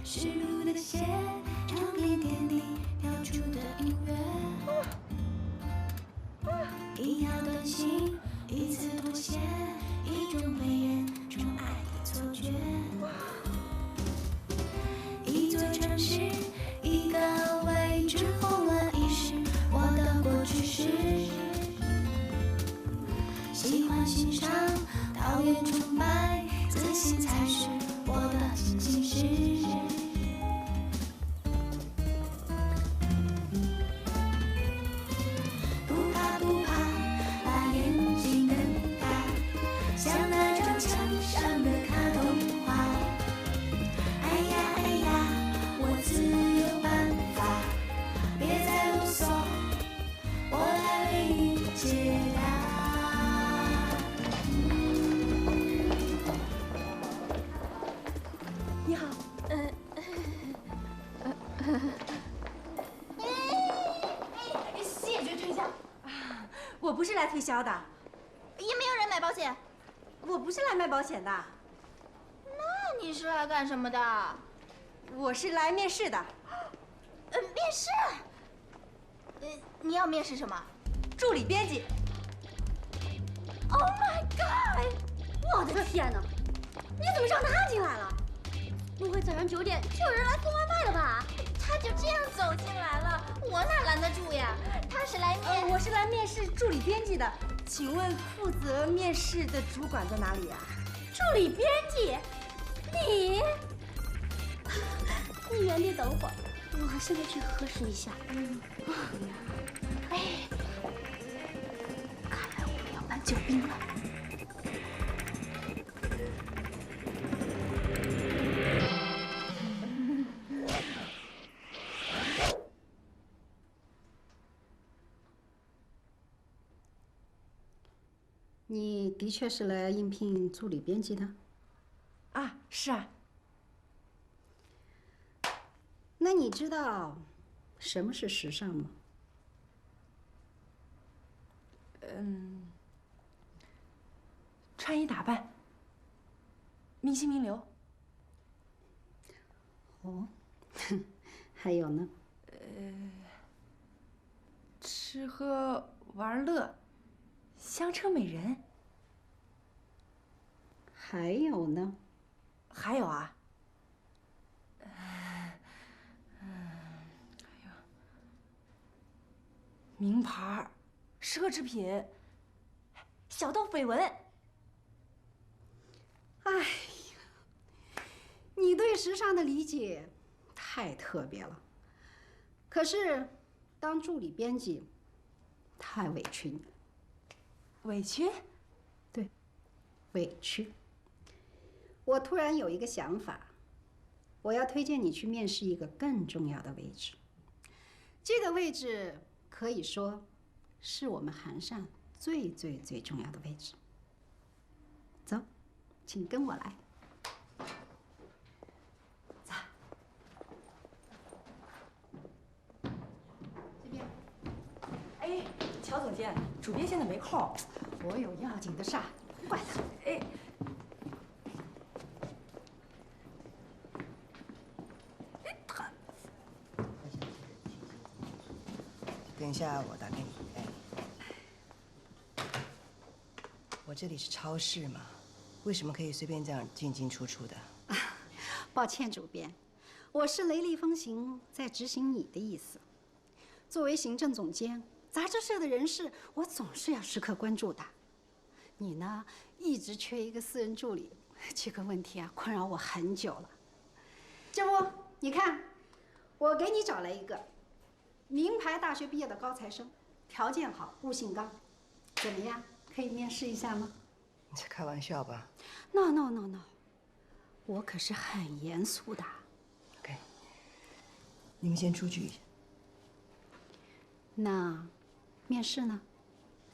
湿漉的鞋，唱遍天地飘出的音乐。一条短信，一次妥协，一种被人宠爱的错觉。一座城市，一个位置，混乱已是我的过去式。喜欢欣赏，讨厌崇拜，自信才是我的进行式。不怕不怕，把眼睛瞪大，像那张墙上的卡通画。哎呀哎呀，我自有办法，别再啰嗦，我来为你解答。你好，谢绝推销，我不是来推销的，也没有人买保险。我不是来卖保险的，那你是来干什么的？我是来面试的，面试。你要面试什么助理编辑。 ？Oh my god！我的天哪！你怎么让他进来了？不会早上9点就有人来送外卖了吧？他就这样走进来了，我哪拦得住呀？他是来我是来面试助理编辑的，请问负责面试的主管在哪里呀？助理编辑，你原地等会儿，我现在去核实一下。哎，看来我们要搬救兵了。你的确是来应聘助理编辑的？啊，是啊。那你知道什么是时尚吗？穿衣打扮，明星名流。哦，还有呢？吃喝玩乐，香车美人。还有呢？还有啊，名牌、奢侈品、小道绯闻。哎呀，你对时尚的理解太特别了。可是，当助理编辑，太委屈你了。委屈？对，委屈。我突然有一个想法，我要推荐你去面试一个更重要的位置。这个位置可以说是我们韩上最重要的位置。走，请跟我来。走。这边。哎，乔总监，主编现在没空，我有要紧的事儿，怪他。哎。等一下，我打给你。哎，我这里是超市嘛，为什么可以随便这样进进出出的？抱歉，主编，我是雷厉风行，在执行你的意思。作为行政总监，杂志社的人事，我总是要时刻关注的。你呢，一直缺一个私人助理，这个问题啊，困扰我很久了。这不，你看，我给你找来一个名牌大学毕业的高材生，条件好，悟性高，怎么样？可以面试一下吗？你在开玩笑吧 ？No，我可是很严肃的。OK， 你们先出去一下。那面试呢？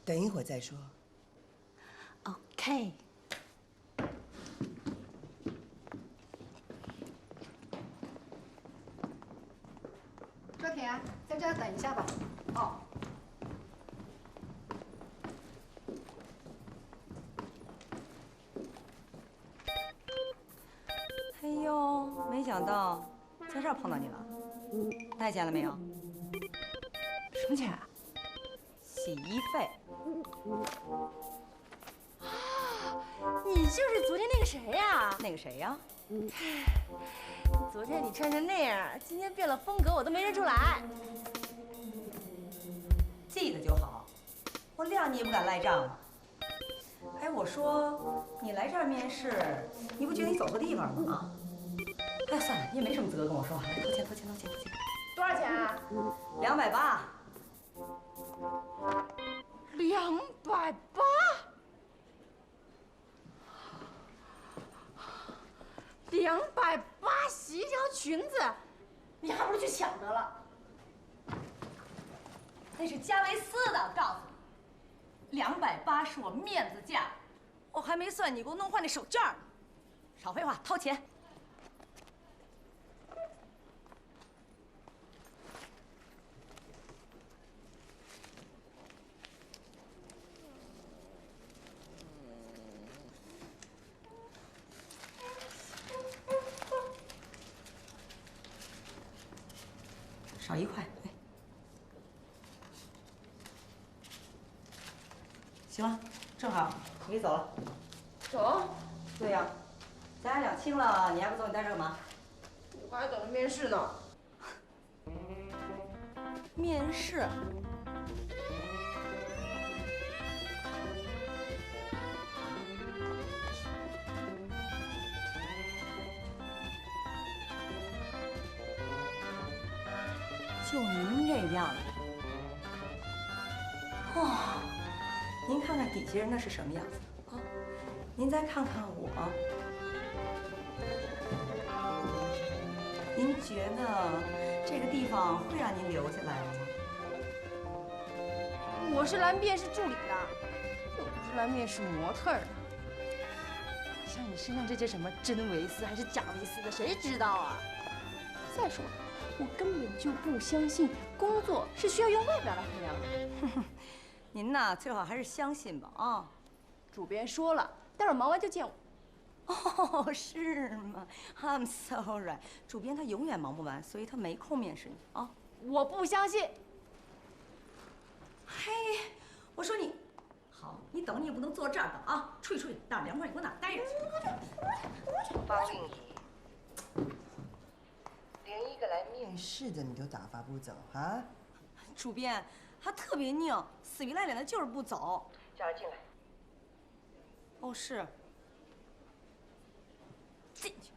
等一会儿再说。OK。周铁，在这儿等一下吧。哦。哎呦，没想到在这儿碰到你了，带钱了没有？什么钱啊？洗衣费。你就是昨天那个谁呀？那个谁呀？昨天你穿成那样，今天变了风格，我都没认出来。记得就好，我谅你也不敢赖账啊。哎，我说你来这儿面试，你不觉得你走错地方了吗？哎，算了，你也没什么资格跟我说话，来掏钱，掏钱，掏钱，掏钱。多少钱啊280。？280。280洗一条裙子，你还不如去抢得了。那是加维斯的，告诉你，280是我面子价，我还没算你给我弄坏那手绢呢。少废话，掏钱。少1块，哎。行了，正好，你可以走了。走。对呀，咱俩两清了，你还不走？你待这干嘛？我还等着面试呢。面试。就您这样的，哦，您看看底下人那是什么样子啊？您再看看我，您觉得这个地方会让您留下来吗？我是来面试助理的，又不是来面试模特的。像你身上这些什么真维斯还是假维斯的，谁知道啊？再说了。我根本就不相信工作是需要用外表来衡量的。您呐，最好还是相信吧啊！主编说了，待会儿忙完就见我。哦，是吗 ？I'm sorry， 主编他永远忙不完，所以他没空面试你啊。我不相信。嘿，我说你，好，你等你也不能坐这儿等啊！出去，哪儿凉快你给我哪儿待着去。方令仪。连一个来面试的你都打发不走啊？主编，他特别拧，死皮赖脸的就是不走。叫他进来。哦，是。进去。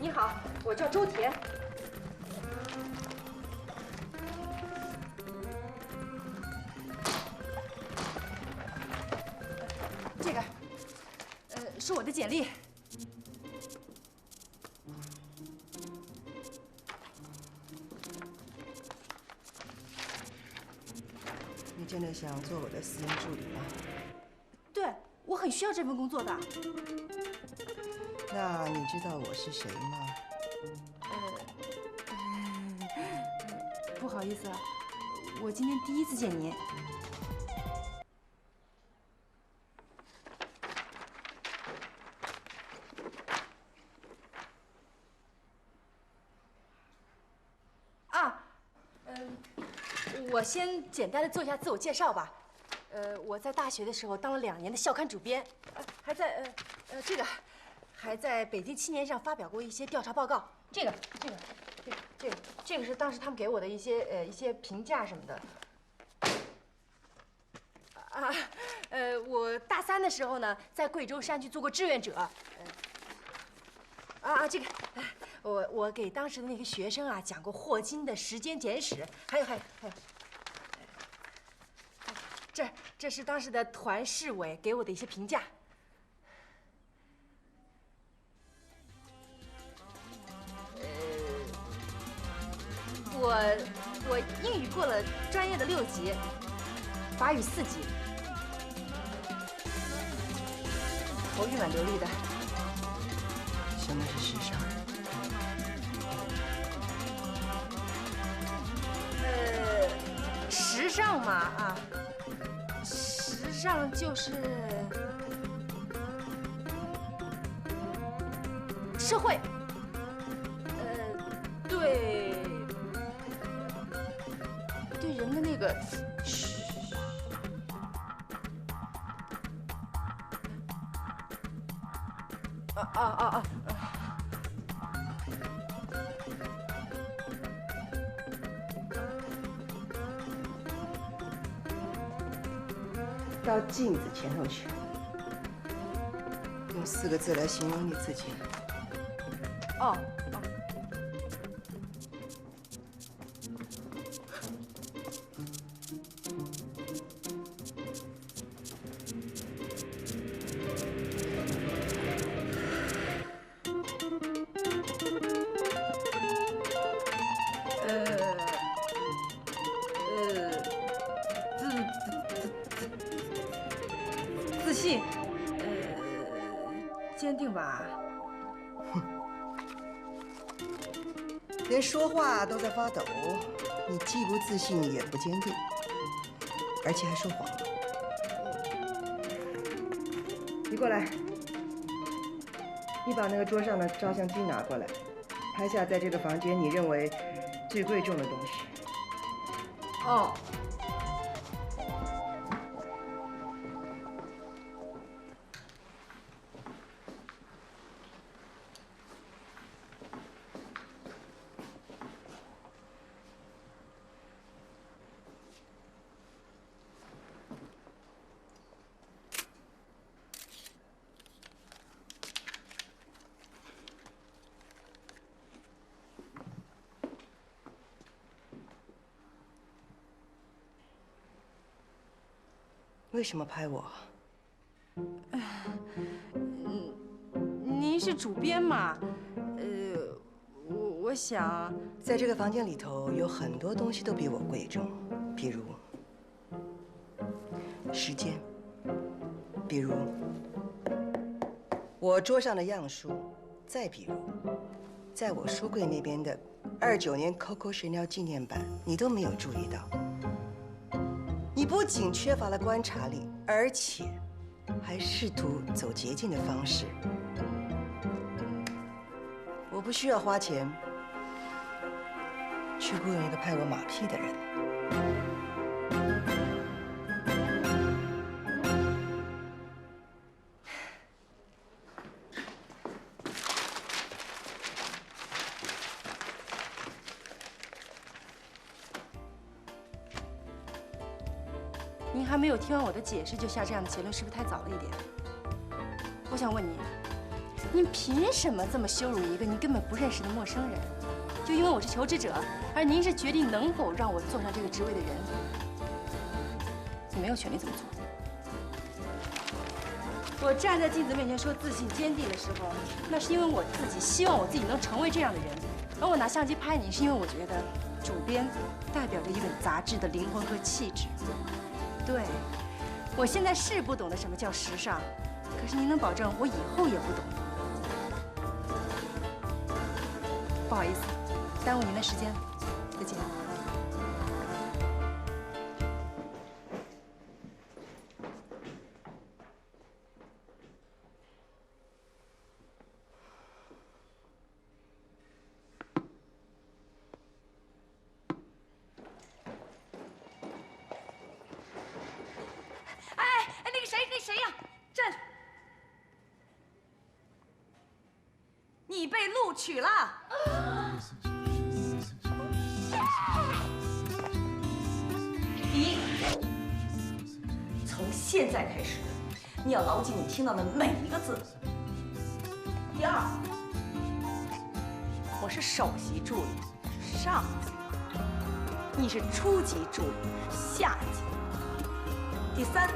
你好，我叫周田。这个，是我的简历。你真的想做我的私人助理吗？对，我很需要这份工作的。那你知道我是谁吗？不好意思，我今天第一次见您。我先简单的做一下自我介绍吧。我在大学的时候当了2年的校刊主编，还在还在北京青年上发表过一些调查报告。这个是当时他们给我的一些评价什么的。我大3的时候呢，在贵州山区做过志愿者。我给当时的那个学生啊讲过霍金的《时间简史》，还有，这是当时的团市委给我的一些评价。我英语过了专业的6级，法语4级，口语蛮流利的。什么是时尚？时尚嘛啊，时尚。上就是社会，对人的那个，啊！到镜子前头去，用4个字来形容你自己。哦。自信，坚定吧。连说话都在发抖，你既不自信也不坚定，而且还说谎。你过来，你把那个桌上的照相机拿过来，拍下在这个房间你认为最贵重的东西。哦。为什么拍我？您是主编嘛？我想，在这个房间里头有很多东西都比我贵重，比如时间，比如我桌上的样书，再比如在我书柜那边的29年 Coco Chanel 纪念版，你都没有注意到。你不仅缺乏了观察力，而且还试图走捷径的方式。我不需要花钱去雇佣一个拍我马屁的人。您还没有听完我的解释就下这样的结论，是不是太早了一点？我想问您，您凭什么这么羞辱一个您根本不认识的陌生人？就因为我是求职者，而您是决定能否让我坐上这个职位的人，你没有权利这么做。我站在镜子面前说自信坚定的时候，那是因为我自己希望我自己能成为这样的人。而我拿相机拍你，是因为我觉得主编代表着一本杂志的灵魂和气质。对，我现在是不懂得什么叫时尚，可是您能保证我以后也不懂？不好意思，耽误您的时间，再见。谁呀？站住！你被录取了。第一，从现在开始，你要牢记你听到的每一个字。第二，我是首席助理，上级；你是初级助理，下级。第三。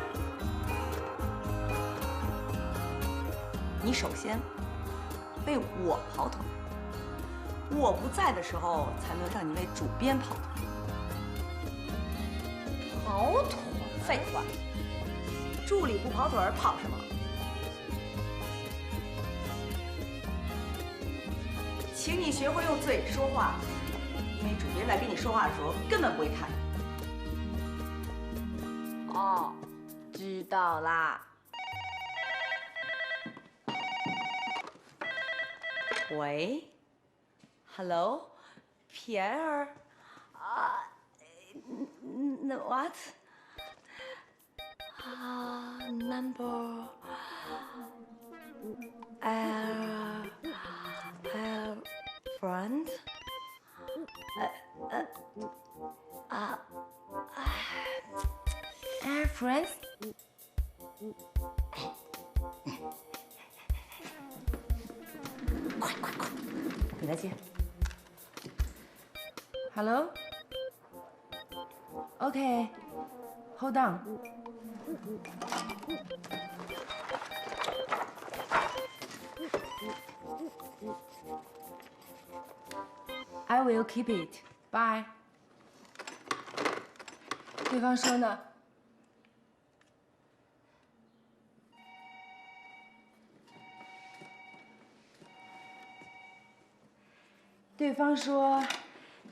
你首先为我跑腿，我不在的时候才能让你为主编跑腿。跑腿？废话，助理不跑腿跑什么？请你学会用嘴说话，因为主编在跟你说话的时候根本不会看你。哦，知道啦。喂 ，Hello， 皮埃尔啊，那 what？ 啊 ，number friend，Air friends。快，你来接。Hello。OK。Hold on。I will keep it. Bye. 对方说呢？对方说，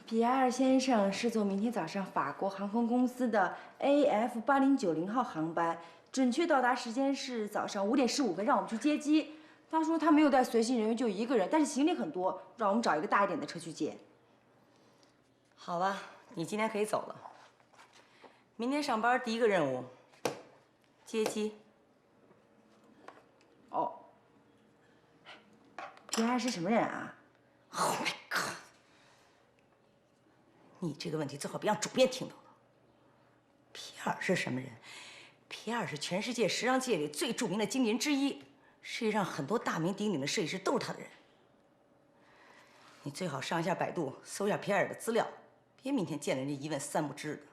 皮埃尔先生是坐明天早上法国航空公司的 AF8090号航班，准确到达时间是早上5点15分，让我们去接机。他说他没有带随行人员，就一个人，但是行李很多，让我们找一个大一点的车去接。好吧，你今天可以走了。明天上班第一个任务，接机。哦，皮埃尔是什么人啊？ Oh my god！ 你这个问题最好别让主编听到了。皮埃尔是什么人？皮埃尔是全世界时尚界里最著名的经纪人之一，世界上很多大名鼎鼎的设计师都是他的人。你最好上一下百度，搜一下皮埃尔的资料，别明天见了人家一问三不知的。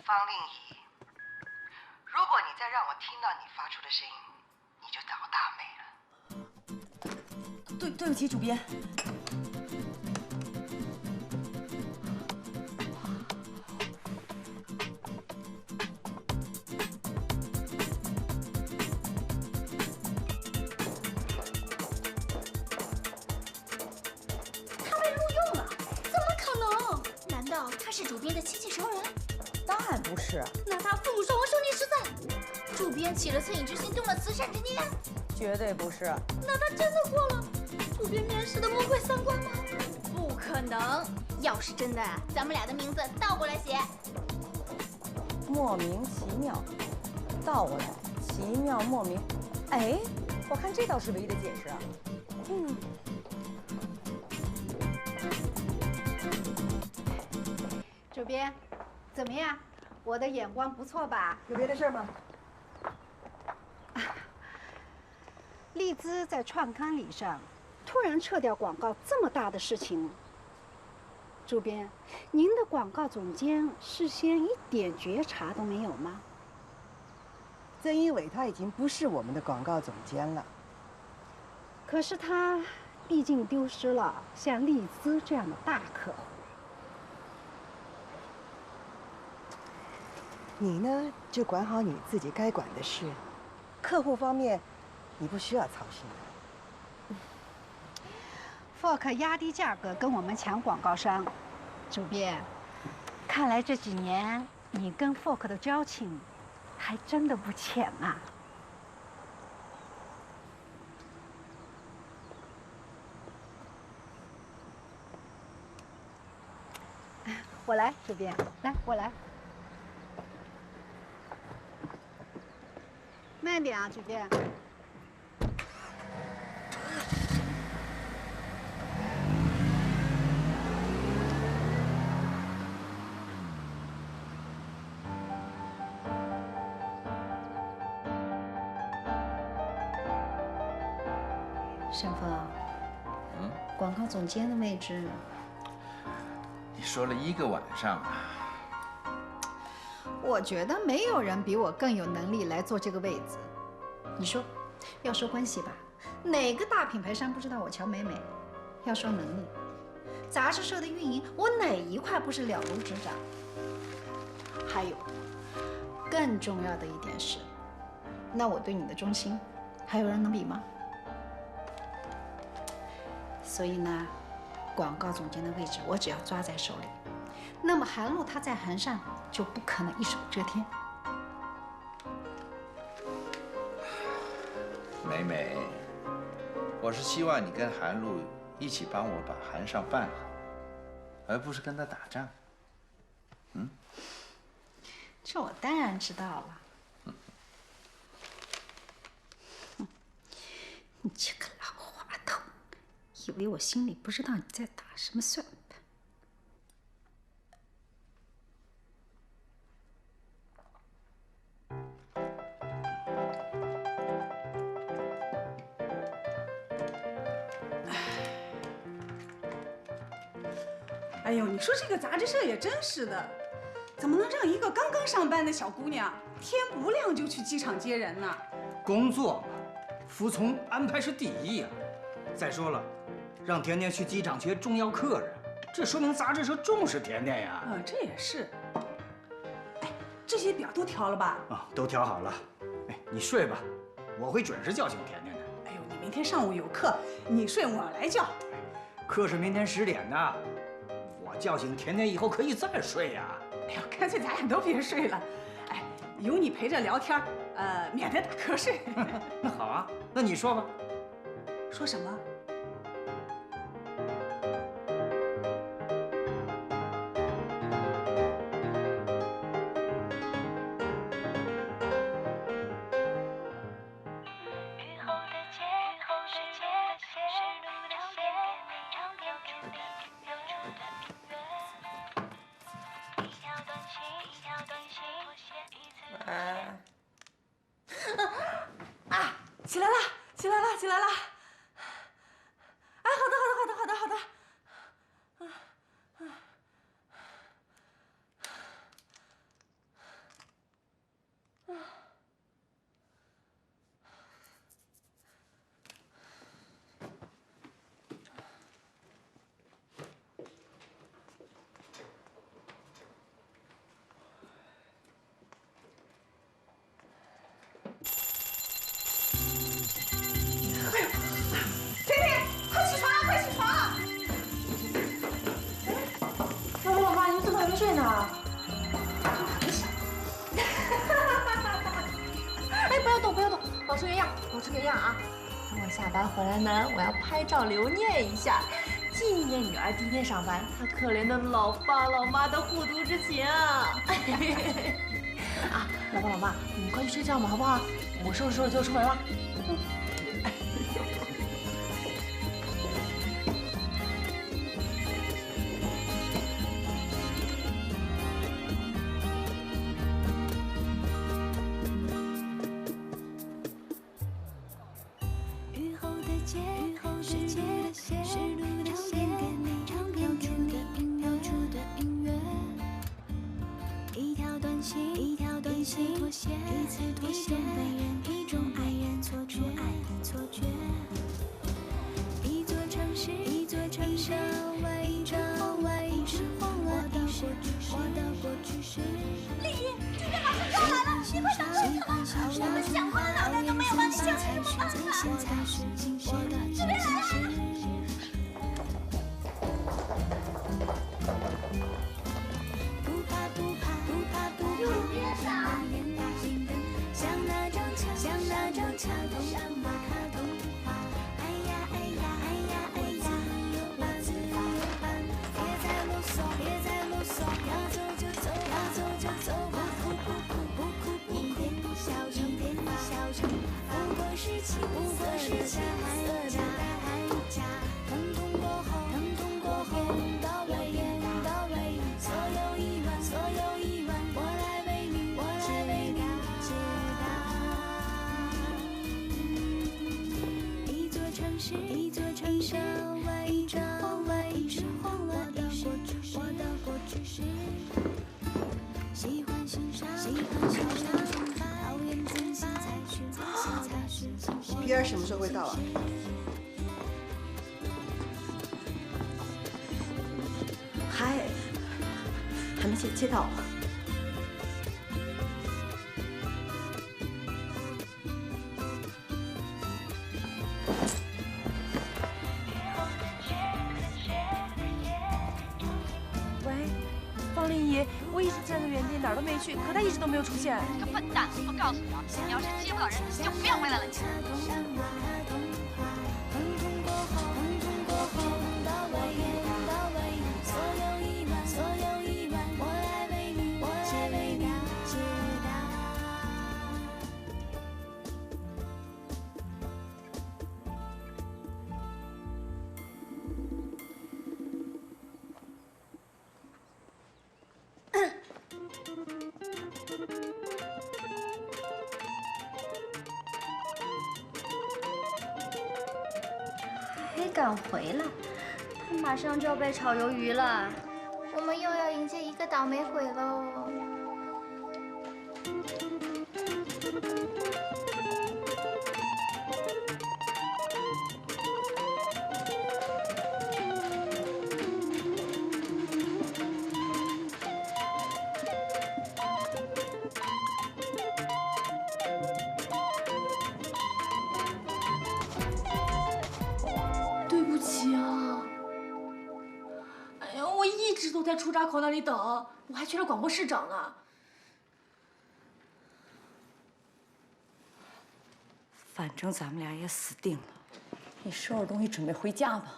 方令仪，如果你再让我听到你发出的声音，你就倒大霉了。对不起，主编。他被录用了？怎么可能？难道他是主编的亲戚熟人？ 当然不是，那他父母双亡，兄弟实在。主编起了恻隐之心，动了慈善之念。绝对不是。那他真的过了主编面试的魔鬼三关吗？不可能！要是真的，咱们俩的名字倒过来写。莫名其妙，倒过来，奇妙莫名。哎，我看这倒是唯一的解释啊。主编，怎么样？我的眼光不错吧？有别的事吗？丽兹在创刊礼上突然撤掉广告，这么大的事情，主编，您的广告总监事先一点觉察都没有吗？正因为他已经不是我们的广告总监了。可是他毕竟丢失了像丽兹这样的大客户。你呢，就管好你自己该管的事，客户方面，你不需要操心的。Fork 压低价格跟我们抢广告商，主编，看来这几年你跟 Fork 的交情还真的不浅啊。我来，主编，来，我来。慢点啊，主编。沈峰，广告总监的位置，你说了1个晚上啊。我觉得没有人比我更有能力来做这个位子。你说，要说关系吧，哪个大品牌商不知道我乔美美？要说能力，杂志社的运营，我哪一块不是了如指掌？还有，更重要的一点是，那我对你的忠心，还有人能比吗？所以呢，广告总监的位置我只要抓在手里，那么韩露她在韩上就不可能一手遮天。美美，我是希望你跟韩露一起帮我把韩上办好，而不是跟他打仗。嗯，这我当然知道了。你这个老滑头，以为我心里不知道你在打什么算盘？哎呦，你说这个杂志社也真是的，怎么能让一个刚刚上班的小姑娘天不亮就去机场接人呢？工作嘛，服从安排是第一呀。再说了，让甜甜去机场接重要客人，这说明杂志社重视甜甜呀。这也是。哎，这些表都调了吧？都调好了。哎，你睡吧，我会准时叫醒甜甜的。哎呦，你明天上午有课，你睡我来叫。课是明天10点的。我叫醒甜甜以后可以再睡呀。哎呦，干脆咱俩都别睡了，哎，有你陪着聊天，免得打瞌睡。那好啊，那你说吧。说什么？起来了，起来了，起来了！哎，好的，好的，好的，好的，好的。睡呢？哎，不要动，不要动，保持原样，保持原样啊！等我下班回来呢，我要拍照留念一下，纪念女儿第一天上班，她可怜的老爸老妈的互读之情啊！啊，老爸老妈，你们快去睡觉吧，好不好？我收拾收拾就出门了。皮尔什么时候会到啊？还没接到。我一直站在原地，哪儿都没去，可他一直都没有出现。你个笨蛋！我告诉你啊，你要是接不到人，你就不要回来了。还敢回来？他马上就要被炒鱿鱼了，我们又要迎接一个倒霉鬼喽。对不起啊！哎呀，我一直都在出闸口那里等，我还去了广播室找呢。反正咱们俩也死定了，你收拾东西准备回家吧。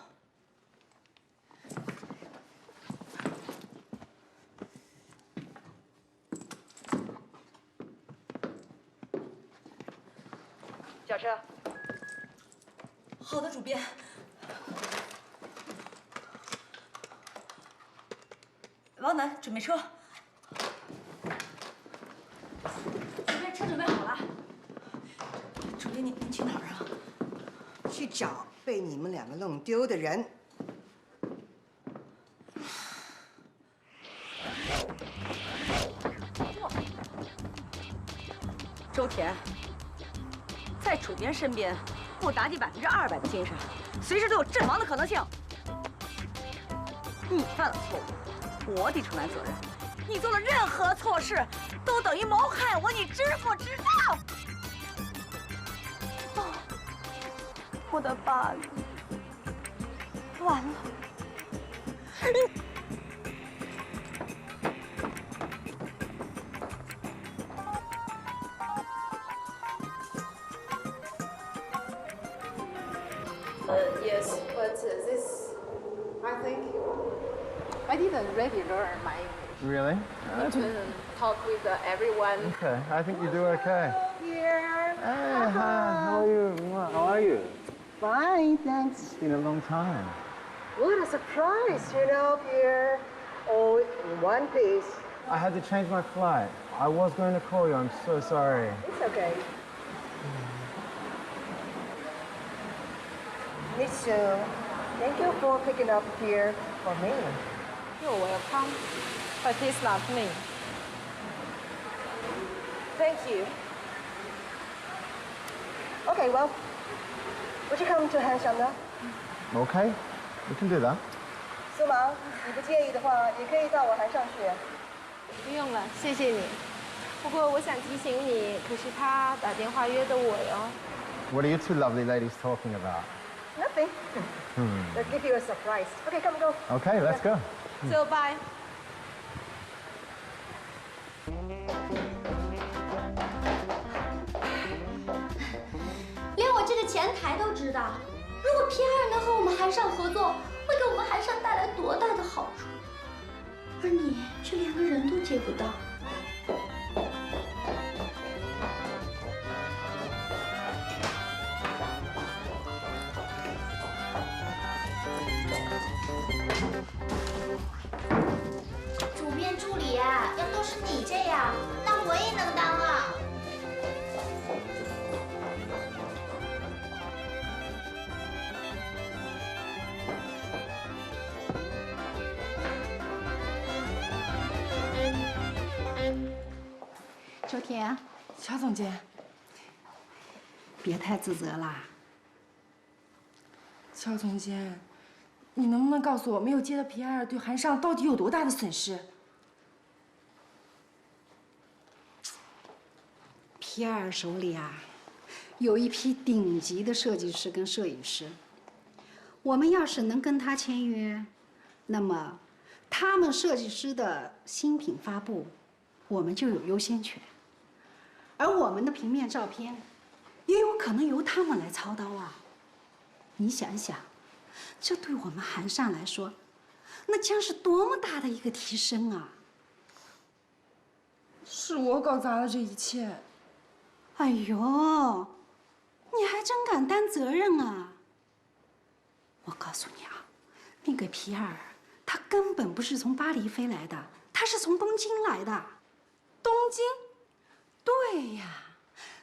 小车。好的，主编。王楠，准备车。主编，车准备好了。主编，您去哪儿啊？去找被你们两个弄丢的人。周田，在主编身边，不打你200%的精神，随时都有阵亡的可能性。你犯了错误，我得承担责任。你做的任何错事，都等于谋害我，你知不知道？哦，我的巴黎，完了。Yes, but this, I didn't really learn my English. Really? I didn't talk with everyone. Okay, I think you do okay. Here. Hey, hi, how are you? How are you? Fine, thanks. It's been a long time. What a surprise, Pierre. All in one piece. I had to change my flight. I was going to call you, I'm so sorry. It's okay. Miss Sue, thank you for picking up Pierre for me. You're welcome, but it's not me. Thank you. Okay, well, would you come to Hansham now? Okay, we can do that. 苏芒，你不介意的话，也可以到我韩上去。不用了，谢谢你。不过我想提醒你，可是他打电话约的我哟。What are you two lovely ladies talking about? Nothing. Let's give you a surprise. Okay, come go. Okay, let's go. So bye. 连我这个前台都知道，如果皮埃尔能和我们韩上合作，会给我们韩上带来多大的好处，而你却连个人都接不到。主编助理啊，要都是你这样，那我也能当啊。周田，乔总监，别太自责啦。乔总监，你能不能告诉我，没有接到皮埃尔对韩尚到底有多大的损失？皮埃尔手里啊，有一批顶级的设计师跟摄影师。我们要是能跟他签约，那么他们设计师的新品发布，我们就有优先权，而我们的平面照片，也有可能由他们来操刀啊。你想一想，这对我们韩尚来说，那将是多么大的一个提升啊！是我搞砸了这一切。哎呦，你还真敢担责任啊！我告诉你啊，那个皮尔，他根本不是从巴黎飞来的，他是从东京来的。东京？对呀，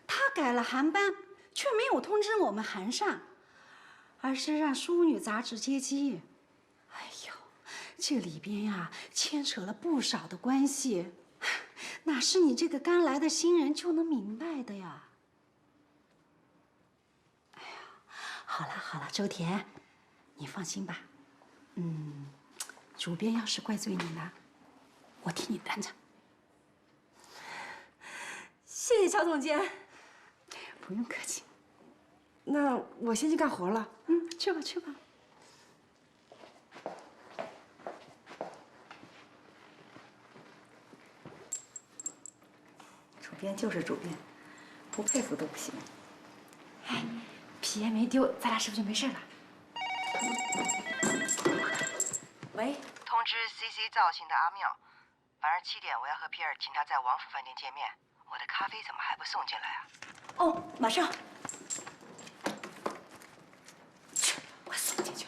他改了航班，却没有通知我们韩尚，而是让《淑女》杂志接机。哎呦，这里边呀，牵扯了不少的关系，哪是你这个刚来的新人就能明白的呀？哎呀，好了好了，周田，你放心吧。主编要是怪罪你呢，我替你担着。谢谢乔总监。不用客气。那我先去干活了。去吧去吧。主编就是主编，不佩服都不行。哎，皮也没丢，咱俩是不是就没事了？喂，通知 CC 造型的阿妙，晚上7点我要和皮尔请他在王府饭店见面。我的咖啡怎么还不送进来啊？哦，马上。我送进去。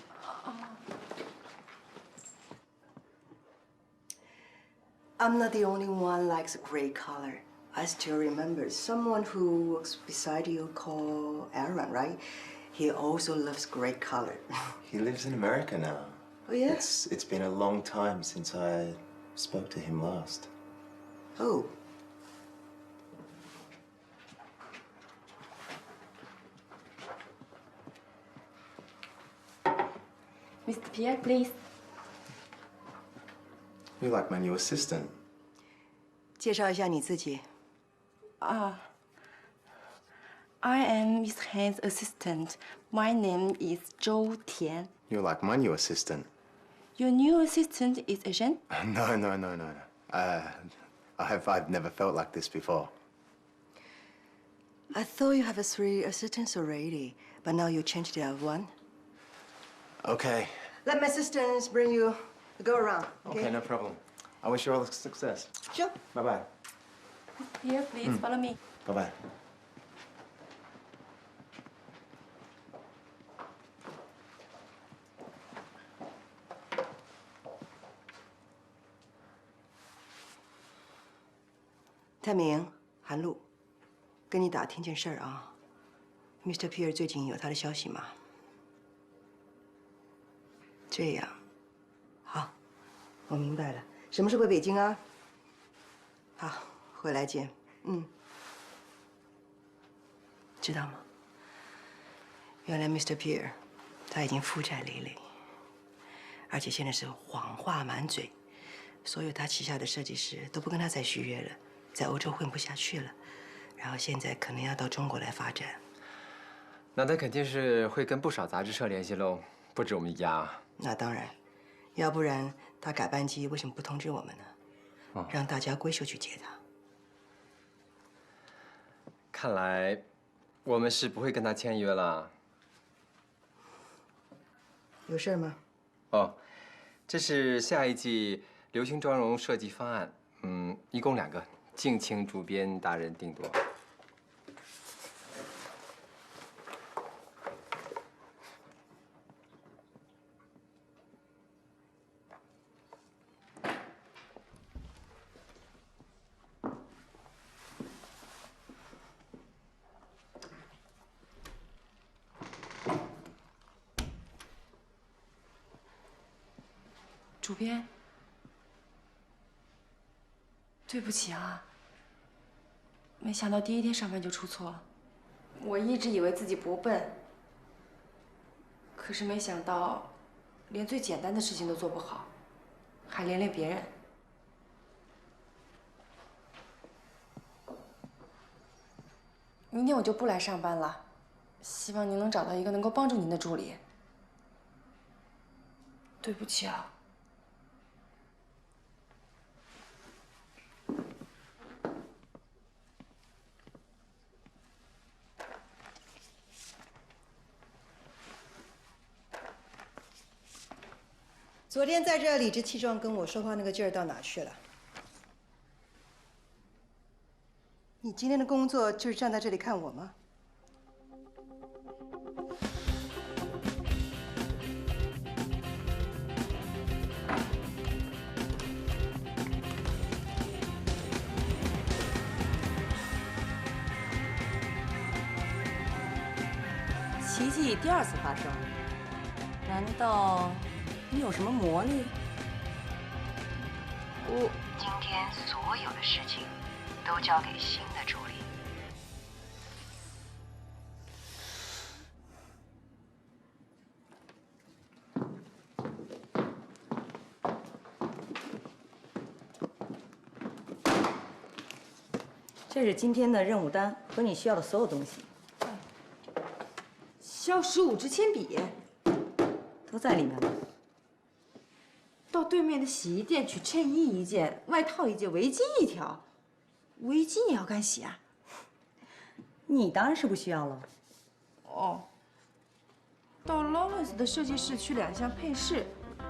I'm not the only one likes gray color. I still remember someone who works beside you called Aaron, right? He also loves gray color. He lives in America now. Oh, yes? It's been a long time since I spoke to him last. Oh. Mr. Pierre, please. You're like my new assistant. 介绍一下你自己。I am Miss Han's assistant. My name is Zhou Tian. You're like my new assistant. Your new assistant is Asian? No. I've never felt like this before. I thought you have 3 assistants already, but now you changed to have 1. Okay. Let my assistants bring you a go around. Okay, no problem. I wish you all the success. Sure. Bye-bye. Here, please follow me. Bye-bye. 泰明、韩露，跟你打听件事儿啊。Mr. Pierre 最近有他的消息吗？这样，好，我明白了。什么时候回北京啊？好，回来见。知道吗？原来 Mr. Pierre 他已经负债累累，而且现在是谎话满嘴，所有他旗下的设计师都不跟他再续约了，在欧洲混不下去了，然后现在可能要到中国来发展。那他肯定是会跟不少杂志社联系喽，不止我们一家。那当然，要不然他改班机为什么不通知我们呢？让大家闺秀去接他。看来我们是不会跟他签约了。有事吗？哦，这是下一季流行妆容设计方案，一共2个，敬请主编大人定夺。主编，对不起啊，没想到第1天上班就出错。我一直以为自己不笨，可是没想到，连最简单的事情都做不好，还连累别人。明天我就不来上班了，希望您能找到一个能够帮助您的助理。对不起啊。昨天在这理直气壮跟我说话那个劲儿到哪去了？你今天的工作就是站在这里看我吗？奇迹第2次发生，难道你有什么魔力？今天所有的事情都交给新的助理。这是今天的任务单和你需要的所有东西。削15支铅笔，都在里面了。到对面的洗衣店取衬衣1件，外套1件，围巾1条。围巾也要干洗啊？你当然是不需要了。哦。到 Lawrence 的设计室取2项配饰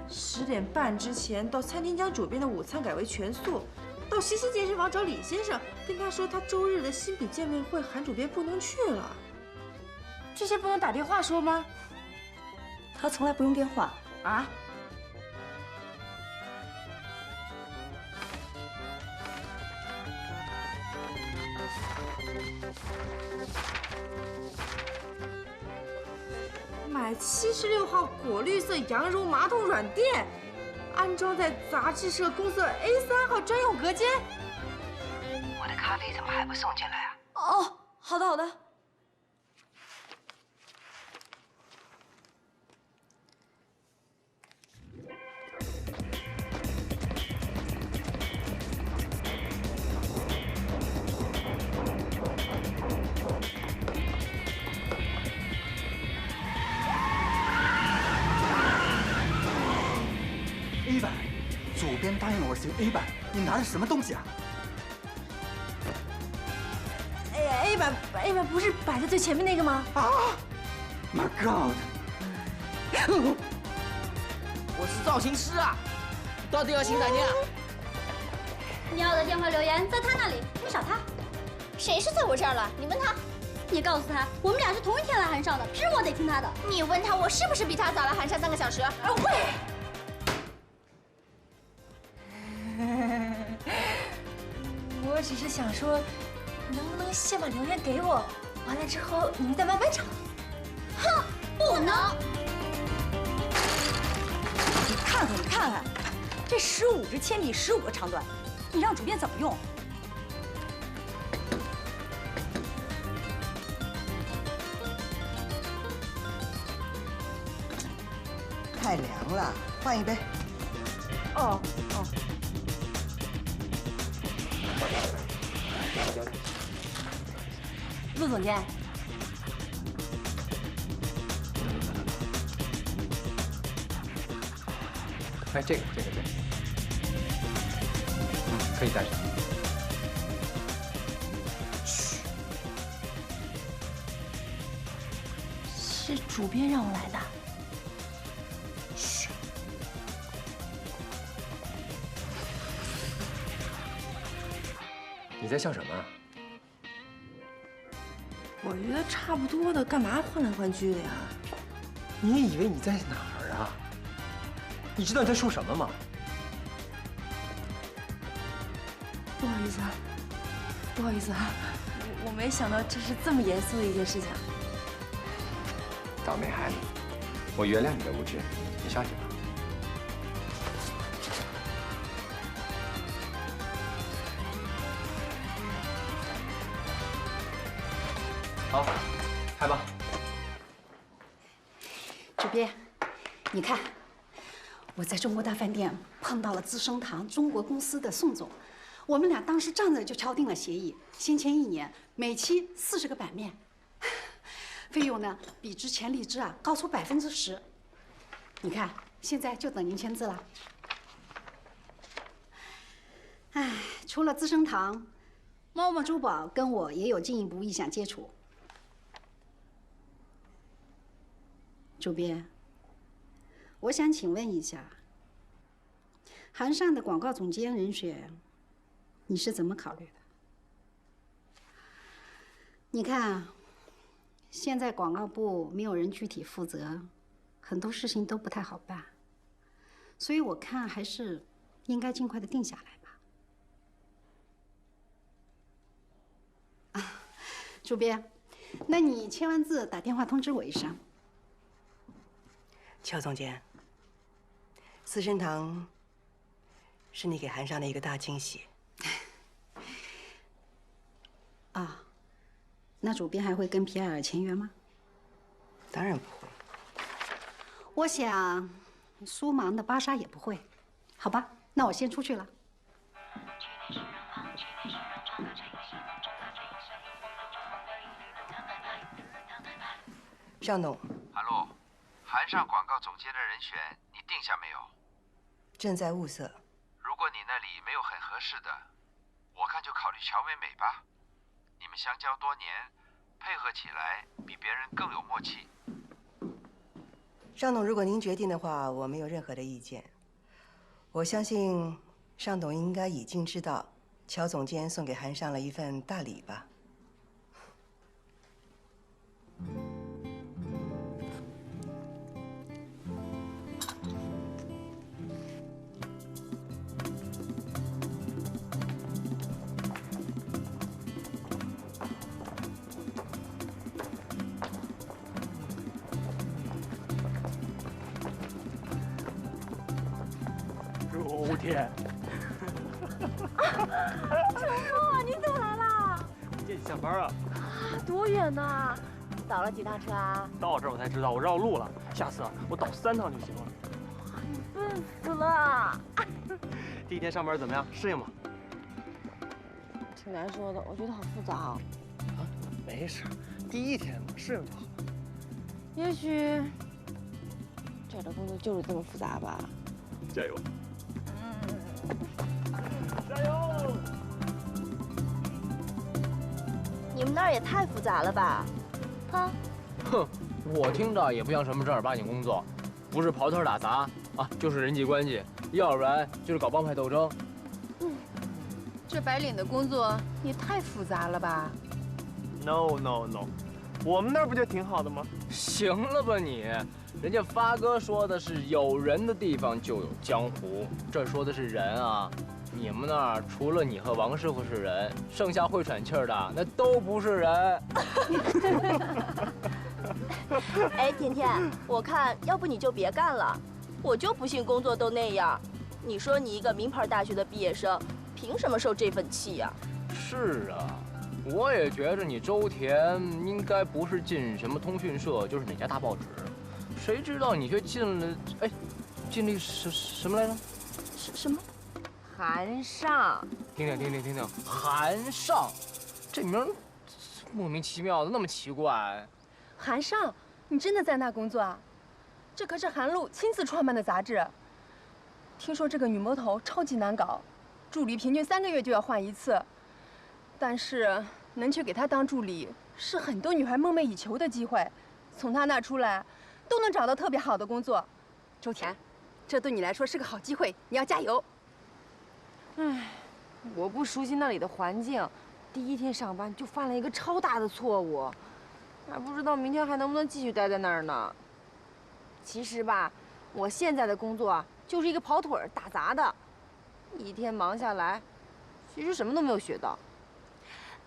，10点半之前到餐厅将主编的午餐改为全素。到西西健身房找李先生，跟他说他周日的新笔见面会，韩主编不能去了。这些不能打电话说吗？他从来不用电话啊。买76号果绿色羊绒马桶软垫，安装在杂志社公司A3号专用隔间。我的咖啡怎么还不送进来啊？哦，好的好的。A 版，主编答应了我写 A 版，你拿的什么东西啊？ A 版不是摆在最前面那个吗？啊 ！My God！ 我是造型师啊，到底要新哪年啊？你要的电话留言在他那里，你找他。谁是在我这儿了？你问他。你告诉他，我们俩是同一天来韩上的，凭什么我得听他的？你问他，我是不是比他早来韩上3个小时？喂！我只是想说，能不能先把留言给我，完了之后你们再慢慢吵。哼，不能！你看看，你看看，这15支铅笔，15个长短，你让主编怎么用？太凉了，换一杯。哦哦。陆总监。哎，这个，可以带上。嘘，是主编让我来的。嘘。你在笑什么？我觉得差不多的，干嘛换来换去的呀？你也以为你在哪儿啊？你知道你在说什么吗？不好意思啊，不好意思啊，我没想到这是这么严肃的一件事情。倒霉孩子，我原谅你的无知，你上去吧。好，开吧。主编，你看，我在中国大饭店碰到了资生堂中国公司的宋总，我们俩当时站着就敲定了协议，先签1年，每期40个版面，费用呢比之前荔枝啊高出10%。你看，现在就等您签字了。哎，除了资生堂，猫猫珠宝跟我也有进一步意向接触。主编，我想请问一下，韩尚的广告总监人选，你是怎么考虑的？你看啊，现在广告部没有人具体负责，很多事情都不太好办，所以我看还是应该尽快的定下来吧。啊，主编，那你签完字打电话通知我一声。乔总监，资生堂是你给韩尚的一个大惊喜。啊，那主编还会跟皮埃尔签约吗？当然不会。我想，苏芒的芭莎也不会。好吧，那我先出去了。尚董，韩露，韩尚广告总监的人选你定下没有？正在物色。如果你那里没有很合适的，我看就考虑乔美美吧。你们相交多年，配合起来比别人更有默契。尚董，如果您决定的话，我没有任何的意见。我相信尚董应该已经知道，乔总监送给韩尚了一份大礼吧。周天，周末你怎么来啦？我接你下班啊。多远呢？倒了几趟车啊？到这我才知道我绕路了，下次我倒3趟就行了。你笨死了！第一天上班怎么样？适应吗？挺难说的，我觉得好复杂啊。啊，没事，第一天嘛，适应就好。也许这儿的工作就是这么复杂吧。加油！加油！你们那儿也太复杂了吧？啊？哼，我听着也不像什么正儿八经工作，不是刨头打杂啊，就是人际关系，要不然就是搞帮派斗争。这白领的工作也太复杂了吧 ？No， 我们那儿不就挺好的吗？行了吧你，人家发哥说的是有人的地方就有江湖，这说的是人啊。你们那儿除了你和王师傅是人，剩下会喘气儿的那都不是人。哎，甜甜，我看要不你就别干了，我就不信工作都那样。你说你一个名牌大学的毕业生，凭什么受这份气呀？是啊，我也觉着你周田应该不是进什么通讯社，就是哪家大报纸，谁知道你却进了，哎，进了什么来着？什么？韩尚。听，韩尚，这名莫名其妙的，那么奇怪。韩尚，你真的在那工作啊？这可是韩露亲自创办的杂志。听说这个女魔头超级难搞，助理平均3个月就要换一次。但是能去给她当助理，是很多女孩梦寐以求的机会。从她那出来，都能找到特别好的工作。周田，这对你来说是个好机会，你要加油。唉，我不熟悉那里的环境，第一天上班就犯了一个超大的错误，还不知道明天还能不能继续待在那儿呢。其实吧，我现在的工作就是一个跑腿打杂的，一天忙下来，其实什么都没有学到。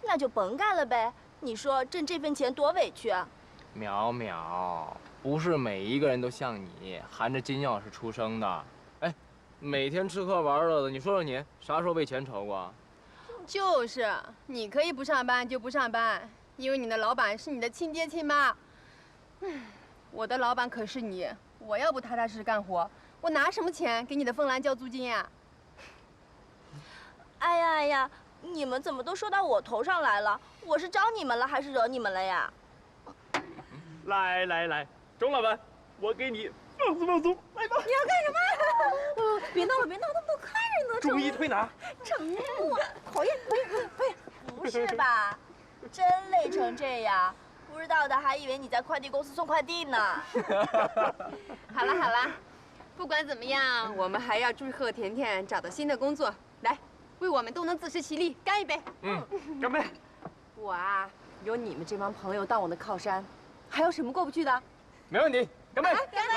那就甭干了呗，你说挣这份钱多委屈啊！淼淼，不是每一个人都像你含着金钥匙出生的。哎，每天吃喝玩乐的，你说说你啥时候为钱愁过？就是，你可以不上班就不上班，因为你的老板是你的亲爹亲妈。我的老板可是你，我要不踏踏实实干活，我拿什么钱给你的凤兰交租金呀？哎呀，你们怎么都说到我头上来了？我是招你们了还是惹你们了呀？来，钟老板，我给你放松，来吧。你要干什么？别闹了，那么多客人呢。注意推拿。沉默，讨厌。不是吧？真累成这样，不知道的还以为你在快递公司送快递呢。好了，不管怎么样，我们还要祝贺甜甜找到新的工作。来，为我们都能自食其力，干一杯！干杯！我啊，有你们这帮朋友当我的靠山，还有什么过不去的？没问题，干杯！干杯！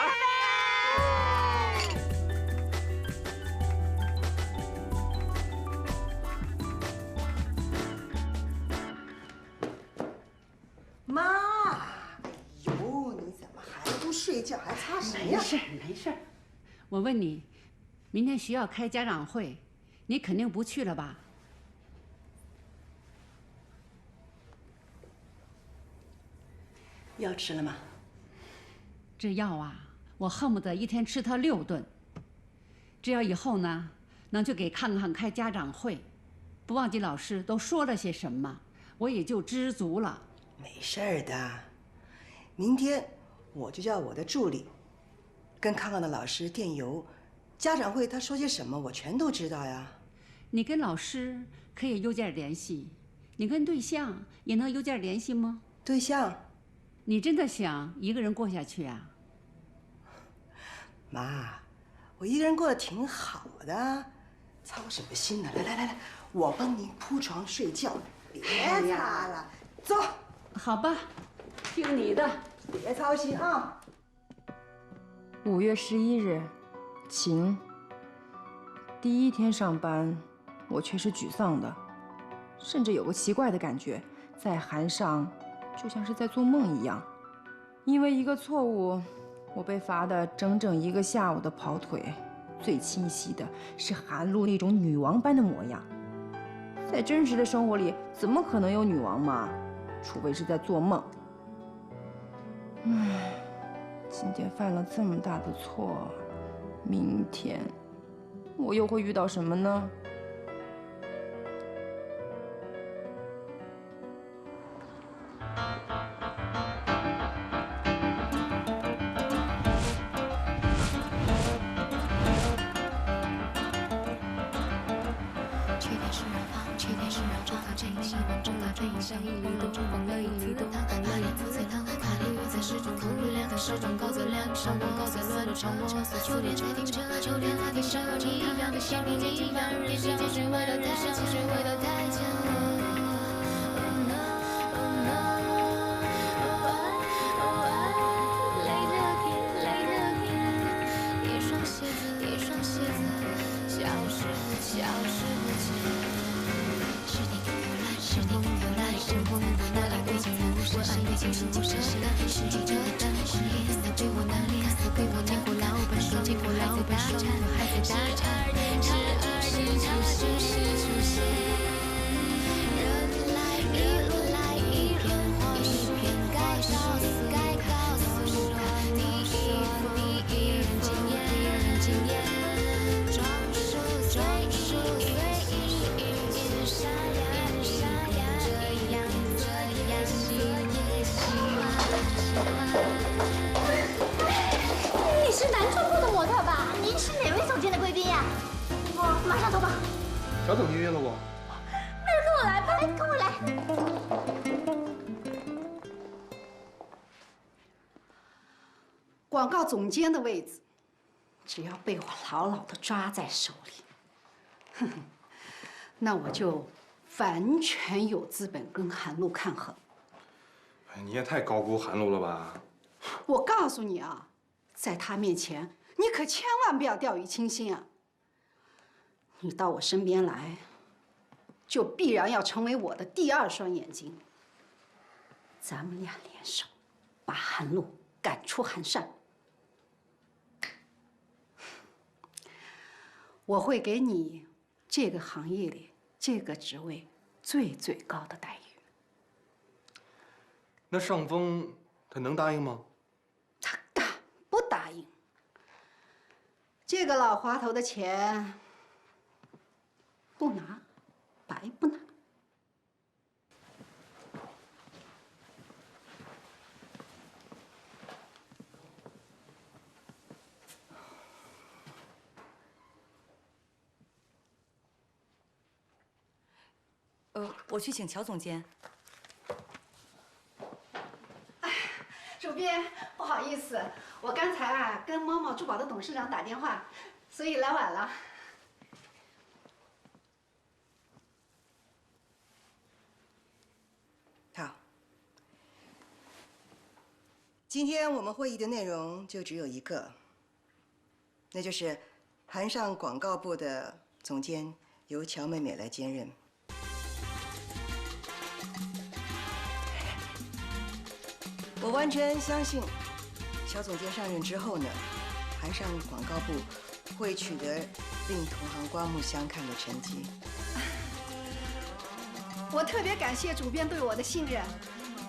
妈，哎呦，你怎么还不睡觉，还擦什么呀？没事没事。我问你，明天学校开家长会，你肯定不去了吧？药吃了吗？这药啊，我恨不得一天吃它6顿。只要以后呢，能去给看看开家长会，不忘记老师都说了些什么，我也就知足了。没事儿的，明天我就叫我的助理跟康康的老师电邮，家长会他说些什么，我全都知道呀。你跟老师可以邮件联系，你跟对象也能邮件联系吗？对象？你真的想一个人过下去啊？妈，我一个人过得挺好的，操什么心呢？来，我帮您铺床睡觉，别擦了，走。好吧，听你的，别操心啊。5月11日，晴。第1天上班，我却是沮丧的，甚至有个奇怪的感觉，在函上就像是在做梦一样。因为一个错误，我被罚的整整1个下午的跑腿。最清晰的是韩露那种女王般的模样，在真实的生活里，怎么可能有女王嘛？除非是在做梦。唉，今天犯了这么大的错，明天我又会遇到什么呢？你是男装部的模特吧？您是哪位总监的贵宾呀？我马上走吧。小总监约了我。那就跟我来吧，跟我来。广告总监的位置，只要被我牢牢地抓在手里，那我就完全有资本跟韩露抗衡。哎，你也太高估韩露了吧！我告诉你啊，在他面前，你可千万不要掉以轻心啊！你到我身边来，就必然要成为我的第2双眼睛。咱们俩联手，把韩露赶出韩善。我会给你这个行业里这个职位最高的待遇。那尚峰他能答应吗？他敢不答应？这个老滑头的钱不拿，白不拿。我去请乔总监。主编，不好意思，我刚才啊跟猫猫珠宝的董事长打电话，所以来晚了。好，今天我们会议的内容就只有一个，那就是韩上广告部的总监由乔美美来兼任。我完全相信，乔总监上任之后呢，韩上广告部会取得令同行刮目相看的成绩。我特别感谢主编对我的信任，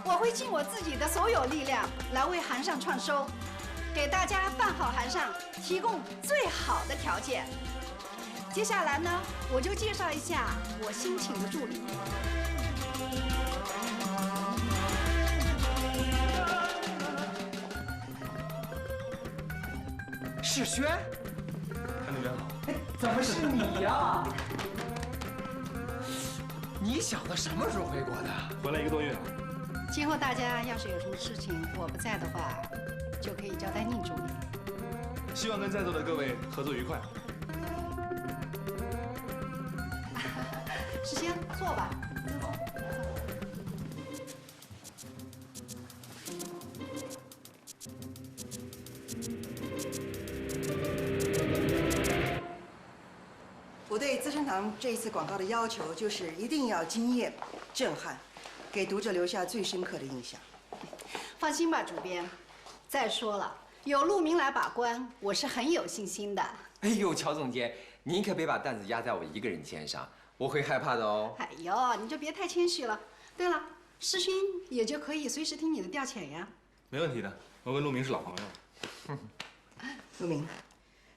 我会尽我自己的所有力量来为韩上创收，给大家办好韩上提供最好的条件。接下来呢，我就介绍一下我新请的助理。世轩，韩主编好。哎，怎么是你呀？你小子什么时候回国的？回来1个多月了。今后大家要是有什么事情我不在的话，就可以交代宁助理。希望跟在座的各位合作愉快。世轩，坐吧。我对资生堂这一次广告的要求就是一定要惊艳、震撼，给读者留下最深刻的印象。放心吧，主编。再说了，有陆明来把关，我是很有信心的。哎呦，乔总监，您可别把担子压在我一个人肩上，我会害怕的哦。哎呦，你就别太谦虚了。对了，世勋也就可以随时听你的调遣呀。没问题的，我跟陆明是老朋友。陆明，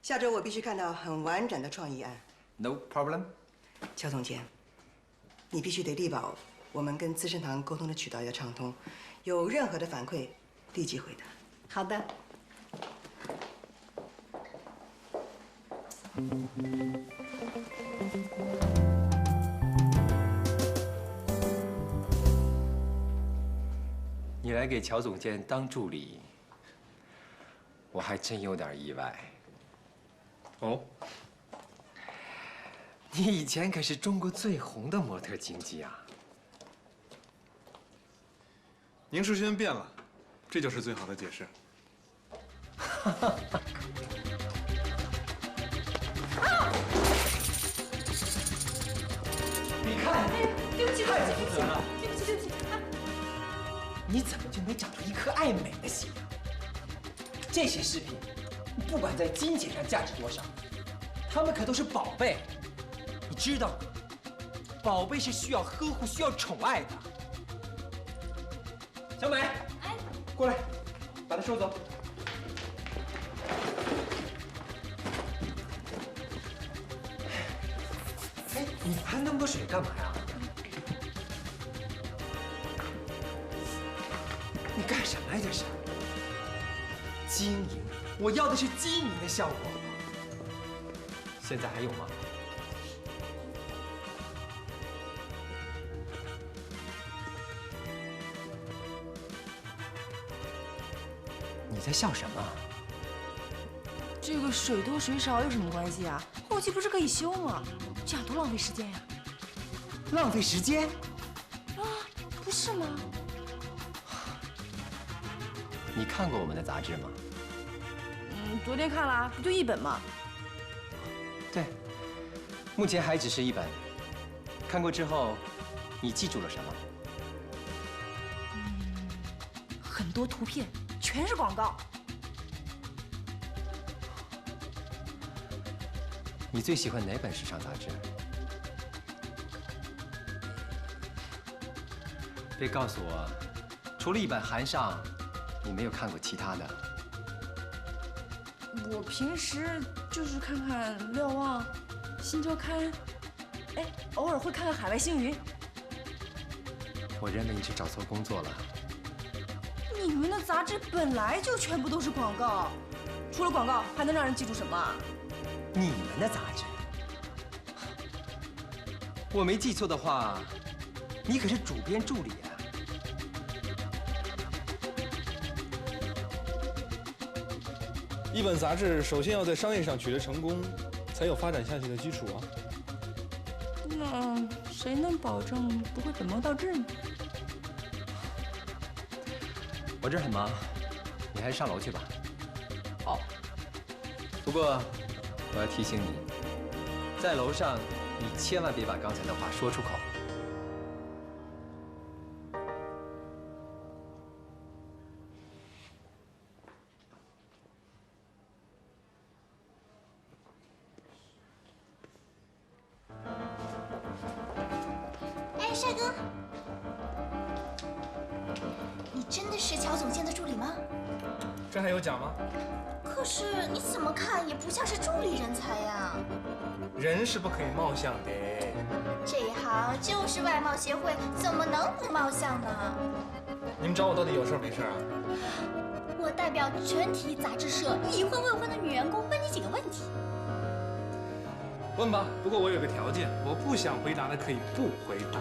下周我必须看到很完整的创意案。No problem。乔总监，你必须得力保我们跟资生堂沟通的渠道要畅通，有任何的反馈立即回答。好的。你来给乔总监当助理，我还真有点意外。哦。你以前可是中国最红的模特经纪啊！宁世轩变了，这就是最好的解释。你看，对不起，太负责了。对不起，对不起。你怎么就没长出一颗爱美的心啊？这些饰品，不管在金钱上价值多少，它们可都是宝贝。你知道吗？宝贝是需要呵护、需要宠爱的。小美，哎，过来，把它收走。哎，你喷那么多水干嘛呀？你干什么呀？这是晶莹，我要的是晶莹的效果。现在还有吗？你在笑什么？这个水多水少有什么关系啊？后期不是可以修吗？这样多浪费时间呀！浪费时间？啊，不是吗？你看过我们的杂志吗？昨天看了，不就1本吗？对，目前还只是1本。看过之后，你记住了什么？很多图片，全是广告。你最喜欢哪本时尚杂志？别告诉我，除了一本《韩上》，你没有看过其他的。我平时就是看看《瞭望》《新周刊》，哎，偶尔会看看《海外星云》。我认为你是找错工作了。你们的杂志本来就全部都是广告，除了广告还能让人记住什么啊？你们的杂志？我没记错的话，你可是主编助理啊。一本杂志首先要在商业上取得成功，才有发展下去的基础啊。那谁能保证不会本末倒置呢？我这很忙，你还是上楼去吧。好。不过，我要提醒你，在楼上你千万别把刚才的话说出口。哎，帅哥，你真的是乔总监的助理吗？这还有假吗？可是你怎么看也不像是助理人才呀。人是不可以貌相的。这一行就是外貌协会，怎么能不貌相呢？你们找我到底有事没事啊？我代表全体杂志社已婚未婚的女员工问你几个问题。问吧，不过我有个条件，我不想回答的可以不回答。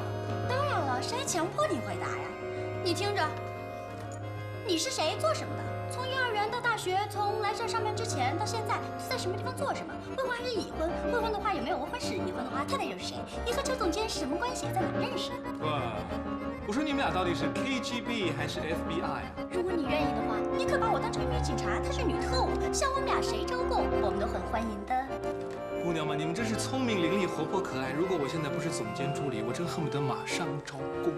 当然了，谁还强迫你回答呀？你听着，你是谁，做什么的？从幼儿园到大学，从来这上班之前到现在，在什么地方做什么？未婚还是已婚？未婚的话有没有未婚史？已婚的话，太太又是谁？你和周总监是什么关系？在哪认识的？哇，我说你们俩到底是 KGB 还是 FBI 啊？如果你愿意的话，你可把我当成女警察，她是女特务，像我们俩谁招供，我们都很欢迎的。姑娘们，你们真是聪明伶俐、活泼可爱。如果我现在不是总监助理，我真恨不得马上招供。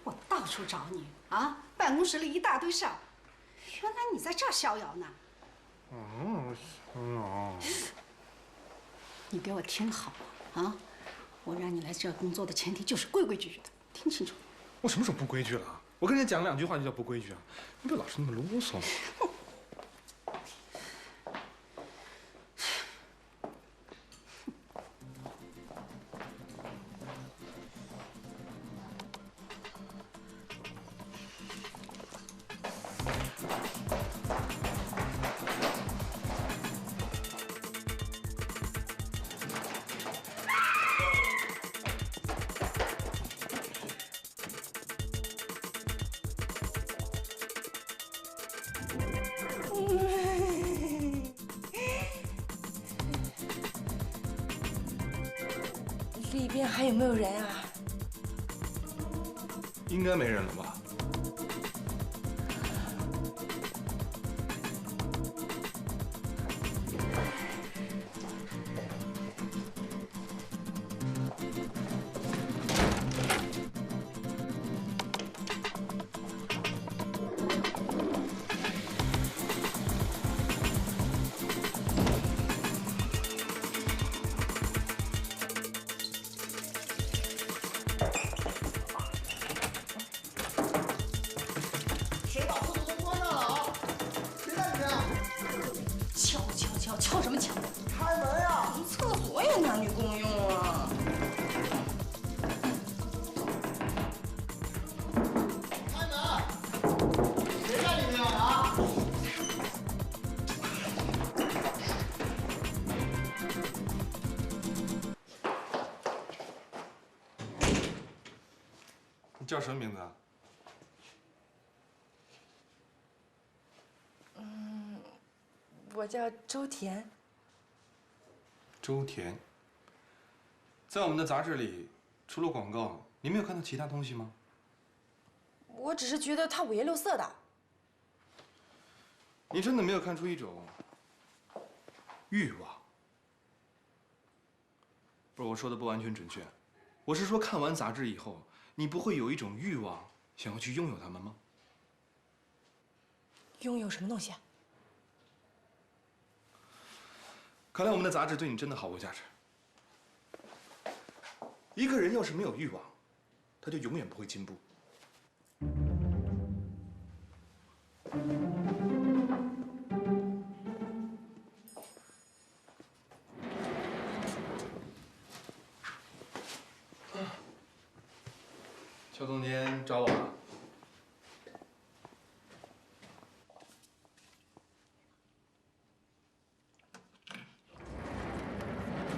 我到处找你啊，办公室里一大堆事儿，原来你在这儿逍遥呢。你给我听好了啊！我让你来这儿工作的前提就是规规矩矩的，听清楚。我什么时候不规矩了？我跟人讲2句话就叫不规矩啊！你别老是那么啰嗦。里边还有没有人啊？应该没人了吧？敲什么敲？开门呀！厕所也男女共用啊！开门！谁在里面啊？你叫什么名字啊？我叫周田。周田。在我们的杂志里，除了广告，你没有看到其他东西吗？我只是觉得它五颜六色的。你真的没有看出一种欲望？不是，我说的不完全准确。我是说，看完杂志以后，你不会有一种欲望想要去拥有它们吗？拥有什么东西啊？看来我们的杂志对你真的毫无价值。一个人要是没有欲望，他就永远不会进步。邱总监找我了。